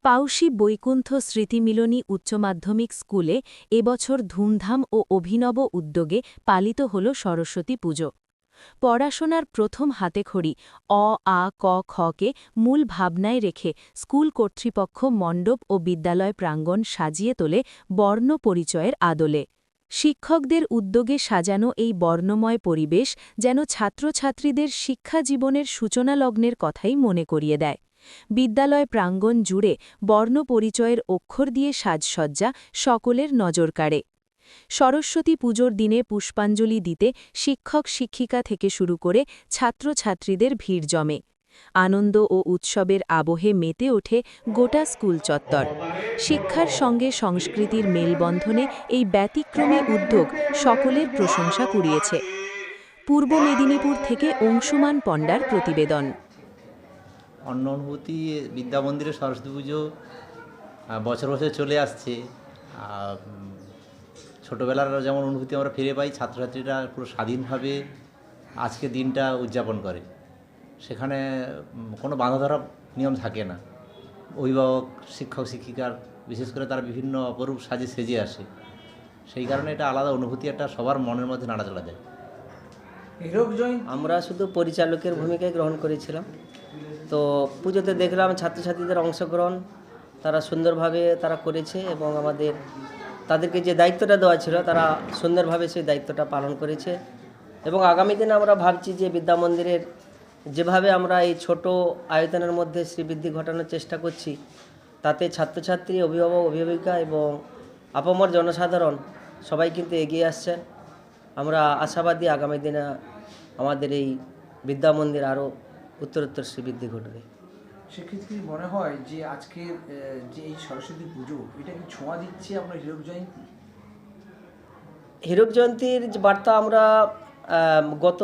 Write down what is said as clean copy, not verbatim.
পাউশি বৈকুণ্ঠ স্মৃতিমিলনী উচ্চ মাধ্যমিক স্কুলে এবছর ধুমধাম ও অভিনব উদ্যোগে পালিত হল সরস্বতী পুজো। পড়াশোনার প্রথম হাতেখড়ি অ আ ক খকে মূল ভাবনায় রেখে স্কুল কর্তৃপক্ষ মণ্ডপ ও বিদ্যালয় প্রাঙ্গণ সাজিয়ে তোলে বর্ণ পরিচয়ের আদলে। শিক্ষকদের উদ্যোগে সাজানো এই বর্ণময় পরিবেশ যেন ছাত্রছাত্রীদের শিক্ষা জীবনের সূচনালগ্নের কথাই মনে করিয়ে দেয়। বিদ্যালয় প্রাঙ্গণ জুড়ে বর্ণ পরিচয়ের অক্ষর দিয়ে সাজসজ্জা সকলের নজর কাড়ে। সরস্বতী পুজোর দিনে পুষ্পাঞ্জলি দিতে শিক্ষক শিক্ষিকা থেকে শুরু করে ছাত্রছাত্রীদের ভিড় জমে। আনন্দ ও উৎসবের আবহে মেতে ওঠে গোটা স্কুল চত্বর। শিক্ষার সঙ্গে সংস্কৃতির মেলবন্ধনে এই ব্যতিক্রমী উদ্যোগ সকলের প্রশংসা কুড়িয়েছে। পূর্ব মেদিনীপুর থেকে অংশুমান পণ্ডার প্রতিবেদন। অন্য অনুভূতি বিদ্যা মন্দিরে সরস্বতী পুজো বছর বছর চলে আসছে। ছোটোবেলার যেমন অনুভূতি আমরা ফিরে পাই, ছাত্রছাত্রীরা পুরো স্বাধীনভাবে আজকে দিনটা উদযাপন করে। সেখানে কোনো বাঁধা ধরা নিয়ম থাকে না। অভিভাবক শিক্ষক শিক্ষিকার বিশেষ করে তারা বিভিন্ন অপরূপ সাজে সেজে আসে। সেই কারণে এটা আলাদা অনুভূতি, একটা সবার মনের মধ্যে নাড়াচাড়া দেয়। আমরা শুধু পরিচালকের ভূমিকায় গ্রহণ করেছিলাম। তো পুজোতে দেখলাম ছাত্রছাত্রীদের অংশগ্রহণ, তারা সুন্দরভাবে তারা করেছে এবং তাদেরকে যে দায়িত্বটা দেওয়া ছিল তারা সুন্দরভাবে সেই দায়িত্বটা পালন করেছে। এবং আগামী দিনে আমরা ভাবছি যে বিদ্যা মন্দিরের যেভাবে আমরা এই ছোট আয়তনের মধ্যে শ্রীবৃদ্ধি ঘটানোর চেষ্টা করছি, তাতে ছাত্রছাত্রী, অভিভাবক, অভিভাবিকা এবং আপামর জনসাধারণ সবাই কিন্তু এগিয়ে আসছেন। আমরা আশাবাদী আগামী দিনে আমাদের এই বিদ্যা মন্দির আরও উত্তরোত্তর শ্রীবৃদ্ধি ঘটবে। সেক্ষেত্রে মনে হয় যে আজকের যে এই সরস্বতী পুজো, এটা কি ছোঁয়া দিচ্ছে আপনার হীরক জয়ন্তী? হীরক জয়ন্তীর বার্তা আমরা গত